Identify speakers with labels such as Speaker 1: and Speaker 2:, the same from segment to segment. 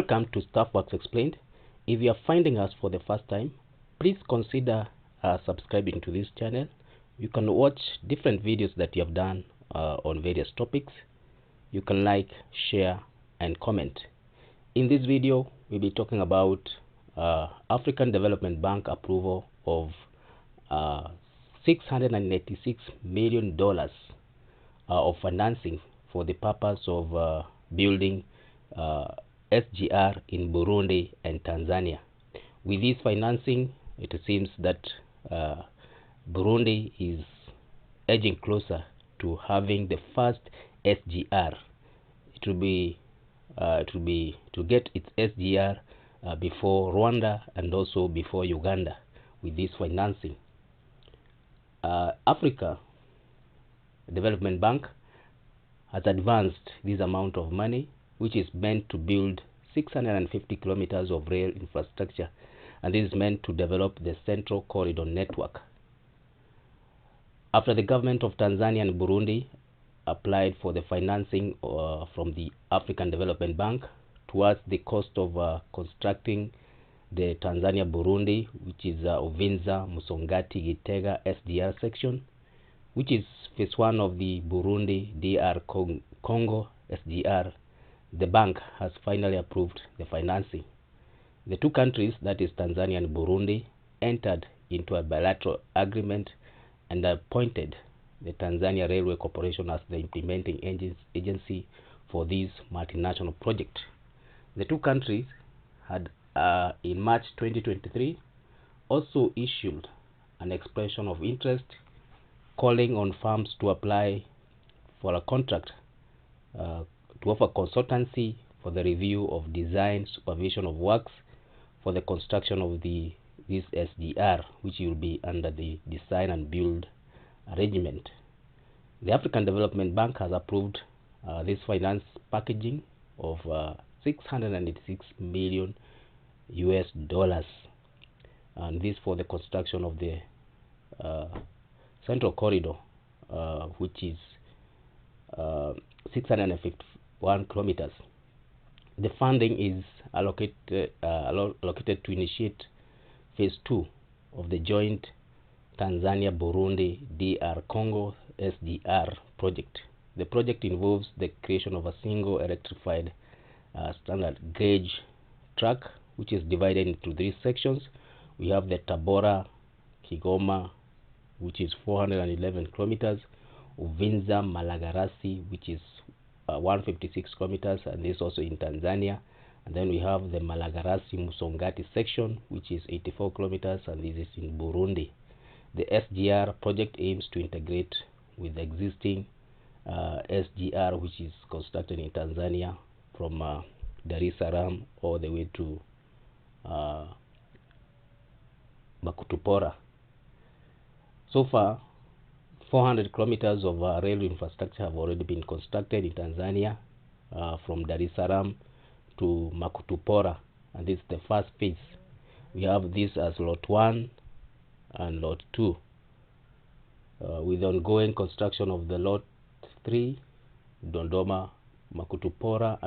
Speaker 1: Welcome to Staffworks Explained. If you are finding us for the first time, please consider subscribing to this channel. You can watch different videos that you have done on various topics. You can like, share, and comment. In this video, we'll be talking about African Development Bank approval of $686 million of financing for the purpose of building SGR in Burundi and Tanzania. With this financing, it seems that Burundi is edging closer to having the first SGR. It will be to get its SGR before Rwanda and also before Uganda with this financing. Africa Development Bank has advanced this amount of money, which is meant to build 650 kilometers of rail infrastructure, and this is meant to develop the Central Corridor network. After the government of Tanzania and Burundi applied for the financing from the African Development Bank towards the cost of constructing the Tanzania-Burundi, which is Uvinza, Musongati, Gitega SGR section, which is phase 1 of the Burundi DR Congo SGR, the bank has finally approved the financing. The two countries, that is Tanzania and Burundi, entered into a bilateral agreement and appointed the Tanzania Railway Corporation as the implementing agency for this multinational project. The two countries had, in March 2023, also issued an expression of interest calling on firms to apply for a contract to offer consultancy for the review of design supervision of works for the construction of this SGR, which will be under the design and build arrangement. The African Development Bank has approved this finance packaging of $686 million, and this for the construction of the Central Corridor, which is 651 kilometers. The funding is allocated to initiate phase 2 of the joint Tanzania-Burundi DR Congo SGR project. The project involves the creation of a single electrified standard gauge track, which is divided into 3 sections. We have the Tabora Kigoma, which is 411 kilometers, Uvinza Malagarasi, which is 156 kilometers, and this also in Tanzania. And then we have the Malagarasi Musongati section, which is 84 kilometers, and this is in Burundi. The SGR project aims to integrate with the existing SGR, which is constructed in Tanzania from Dar es Salaam all the way to Makutupora. So far, 400 kilometers of rail infrastructure have already been constructed in Tanzania from Dar es Salaam to Makutupora, and this is the first phase. We have this as lot 1 and lot 2, with ongoing construction of the lot 3, Dodoma, Makutupora,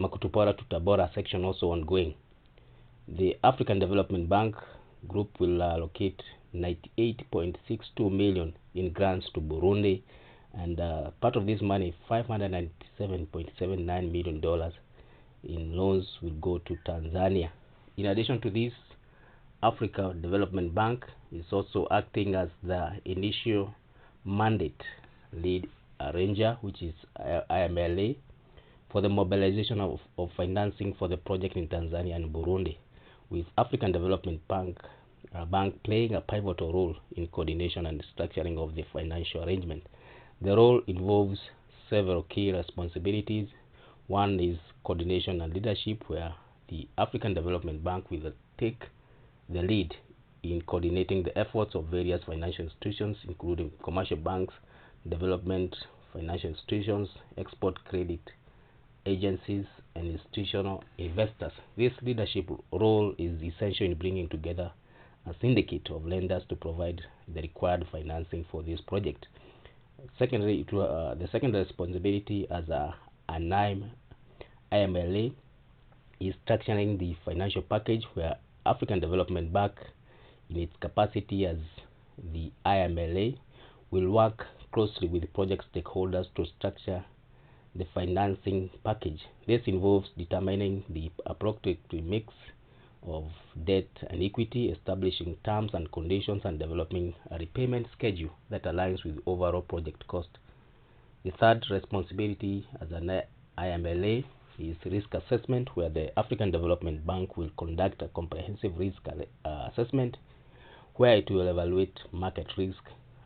Speaker 1: Makutupora to Tabora section also ongoing. The African Development Bank Group will allocate $98.62 million in grants to Burundi, and part of this money, $597.79 million in loans, will go to Tanzania. In addition to this, Africa Development Bank is also acting as the initial mandate lead arranger, which is IMLA, for the mobilization of financing for the project in Tanzania and Burundi, with African Development Bank playing a pivotal role in coordination and structuring of the financial arrangement. The role involves several key responsibilities. One is coordination and leadership, where the African Development Bank will take the lead in coordinating the efforts of various financial institutions, including commercial banks, development financial institutions, export credit agencies, and institutional investors. This leadership role is essential in bringing together a syndicate of lenders to provide the required financing for this project. Secondly, the second responsibility as an IMLA is structuring the financial package, where African Development Bank, in its capacity as the IMLA, will work closely with project stakeholders to structure the financing package. This involves determining the appropriate mix of debt and equity, establishing terms and conditions, and developing a repayment schedule that aligns with overall project cost. The third responsibility as an IMLA is risk assessment, where the African Development Bank will conduct a comprehensive risk assessment, where it will evaluate market risk,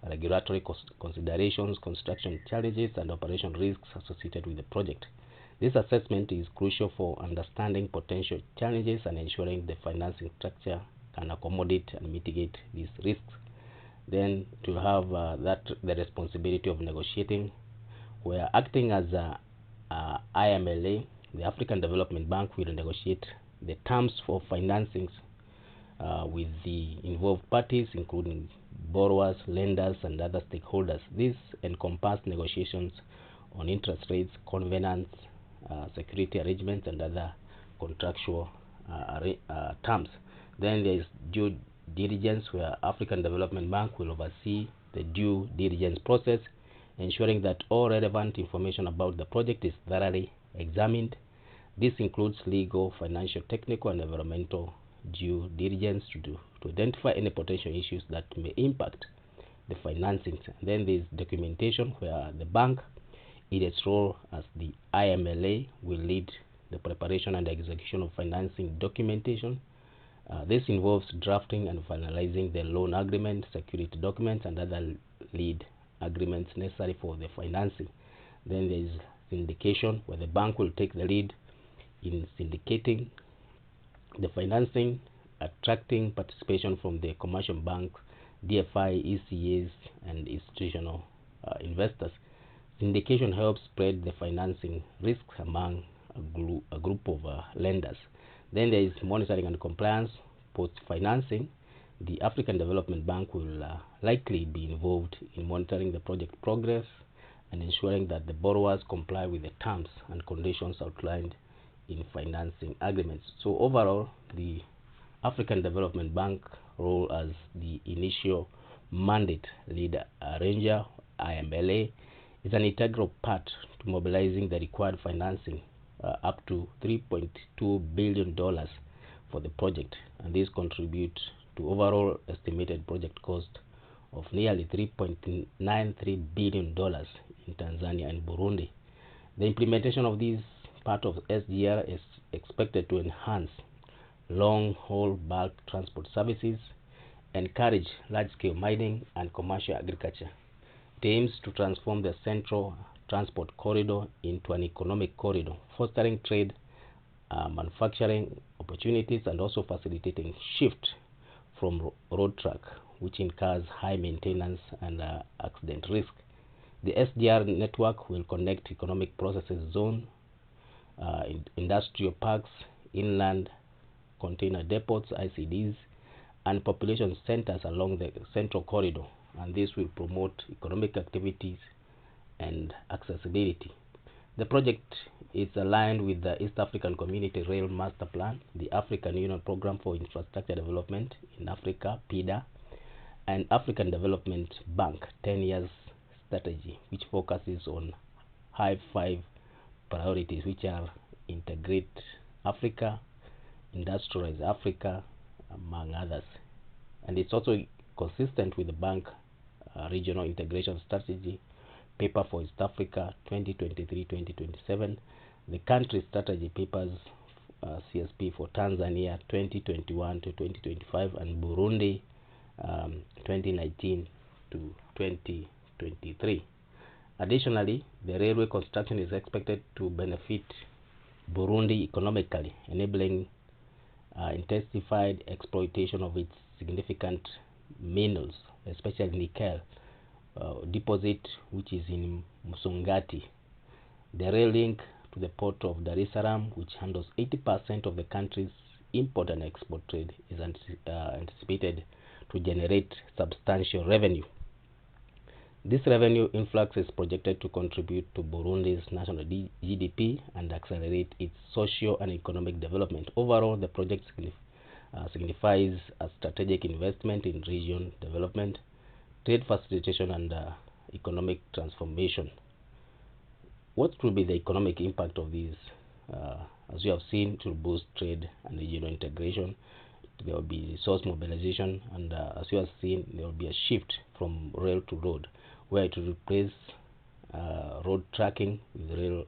Speaker 1: regulatory considerations, construction challenges, and operation risks associated with the project. This assessment is crucial for understanding potential challenges and ensuring the financing structure can accommodate and mitigate these risks. Then to have the responsibility of negotiating, where acting as a IMLA, the African Development Bank will negotiate the terms for financings with the involved parties, including borrowers, lenders, and other stakeholders. This encompasses negotiations on interest rates, covenants, security arrangements, and other contractual terms. Then there is due diligence, where African Development Bank will oversee the due diligence process, ensuring that all relevant information about the project is thoroughly examined. This includes legal, financial, technical, and environmental due diligence to identify any potential issues that may impact the financing. Then there is documentation, where the bank, in its role as the IMLA, will lead the preparation and execution of financing documentation. This involves drafting and finalizing the loan agreement, security documents, and other lead agreements necessary for the financing. Then there is syndication, where the bank will take the lead in syndicating the financing, attracting participation from the commercial banks, DFI, ECAs, and institutional investors. Syndication helps spread the financing risks among a group of lenders. Then there is monitoring and compliance. Post-financing, the African Development Bank will likely be involved in monitoring the project progress and ensuring that the borrowers comply with the terms and conditions outlined in financing agreements. So overall, the African Development Bank role as the initial mandate lead arranger, IMLA, is an integral part to mobilizing the required financing up to $3.2 billion for the project, and this contributes to overall estimated project cost of nearly $3.93 billion in Tanzania and Burundi. The implementation of this part of SGR is expected to enhance long-haul bulk transport services, encourage large-scale mining and commercial agriculture. It aims to transform the central transport corridor into an economic corridor, fostering trade, manufacturing opportunities, and also facilitating shift from road track, which incurs high maintenance and accident risk. The SGR network will connect economic processes zone, industrial parks, inland container depots, ICDs, and population centers along the central corridor, and this will promote economic activities and accessibility. The project is aligned with the East African Community Rail Master Plan, the African Union Program for Infrastructure Development in Africa, PIDA, and African Development Bank 10 years strategy, which focuses on five priorities, which are integrate Africa, industrialize Africa, among others. And it's also consistent with the bank regional integration strategy paper for East Africa 2023-2027, the country strategy papers CSP for Tanzania 2021 to 2025, and Burundi 2019 to 2023. Additionally, the railway construction is expected to benefit Burundi economically, enabling intensified exploitation of its significant minerals, especially nickel deposit, which is in Musongati. The rail link to the port of Dar es Salaam, which handles 80% of the country's import and export trade, is anticipated to generate substantial revenue. This revenue influx is projected to contribute to Burundi's national GDP and accelerate its socio and economic development. Overall, the project signifies a strategic investment in region development, trade facilitation, and economic transformation. What will be the economic impact of these? As you have seen, to boost trade and regional integration, there will be resource mobilization, and as you have seen, there will be a shift from rail to road, where it will replace road tracking with rail,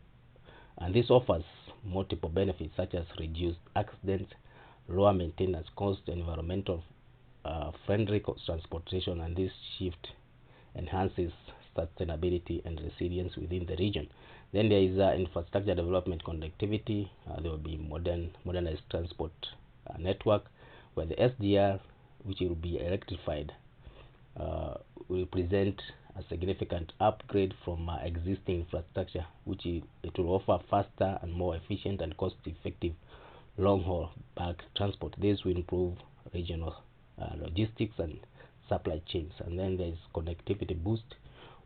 Speaker 1: and this offers multiple benefits such as reduced accidents, lower maintenance costs, environmental friendly transportation, and this shift enhances sustainability and resilience within the region. Then there is infrastructure development connectivity. There will be modernized transport network, where the SGR, which will be electrified, will present a significant upgrade from existing infrastructure, which it will offer faster and more efficient and cost-effective long-haul bulk transport. This will improve regional logistics and supply chains. And then there is connectivity boost,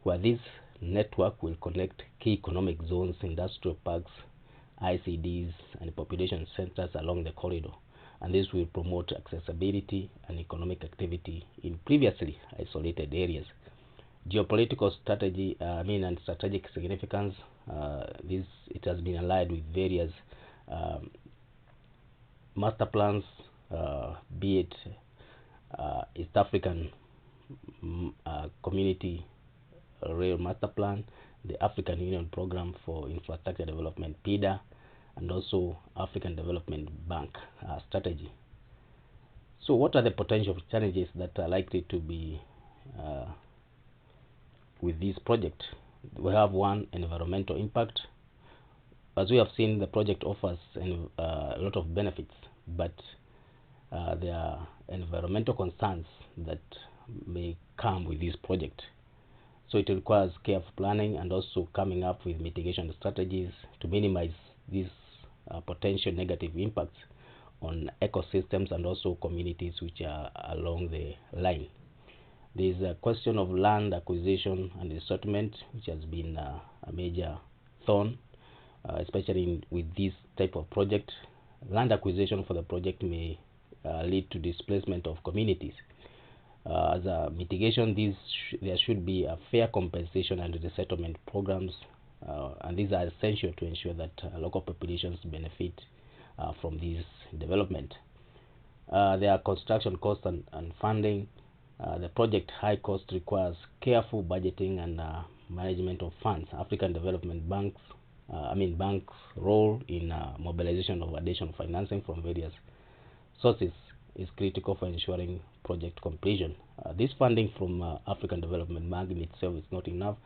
Speaker 1: where this network will connect key economic zones, industrial parks, ICDs, and population centers along the corridor, and this will promote accessibility and economic activity in previously isolated areas. Geopolitical strategy, and strategic significance. It has been allied with various master plans, be it East African Community Rail Master Plan, the African Union Program for Infrastructure Development (PIDA), and also African Development Bank strategy. So, what are the potential challenges that are likely to be with this project? We have one, environmental impact. As we have seen, the project offers a lot of benefits, but there are environmental concerns that may come with this project. So it requires careful planning and also coming up with mitigation strategies to minimize these potential negative impacts on ecosystems and also communities which are along the line. There is a question of land acquisition and resettlement, which has been a major thorn, especially with this type of project. Land acquisition for the project may lead to displacement of communities. As a mitigation, there should be a fair compensation and resettlement programs, and these are essential to ensure that local populations benefit from this development. There are construction costs and funding. The project high cost requires careful budgeting and management of funds. African Development Banks role in mobilization of additional financing from various sources is critical for ensuring project completion. This funding from African Development Bank in itself is not enough.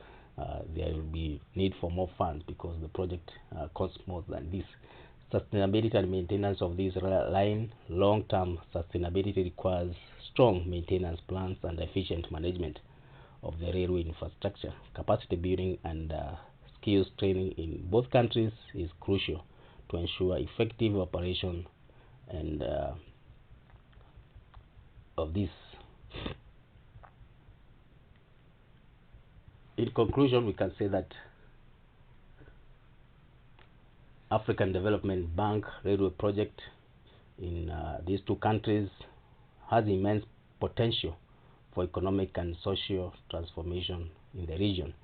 Speaker 1: There will be need for more funds because the project costs more than this. Sustainability and maintenance of this line. Long-term sustainability requires strong maintenance plans and efficient management of the railway infrastructure. Capacity building and skills training in both countries is crucial to ensure effective operation and of this. In conclusion, we can say that African Development Bank railway project in these two countries has immense potential for economic and social transformation in the region.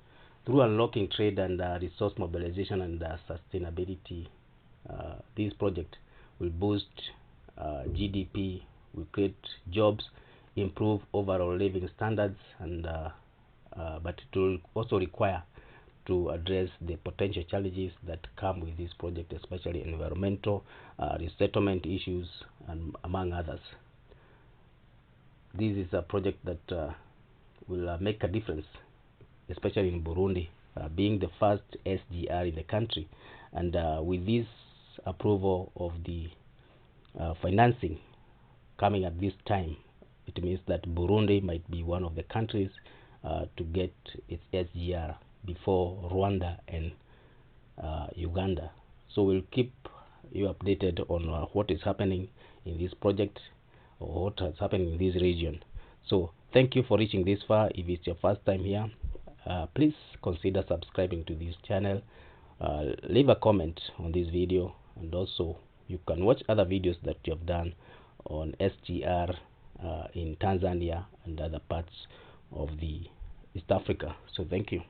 Speaker 1: Through unlocking trade and resource mobilization and sustainability, this project will boost GDP, will create jobs, improve overall living standards, and but it will also require to address the potential challenges that come with this project, especially environmental, resettlement issues, and among others. This is a project that will make a difference, especially in Burundi, being the first SGR in the country. And with this approval of the financing coming at this time, it means that Burundi might be one of the countries to get its SGR before Rwanda and Uganda. So we'll keep you updated on what is happening in this project or what is happening in this region. So thank you for reaching this far. If it's your first time here, please consider subscribing to this channel. Leave a comment on this video, and also you can watch other videos that you have done on SGR in Tanzania and other parts of the East Africa. So thank you.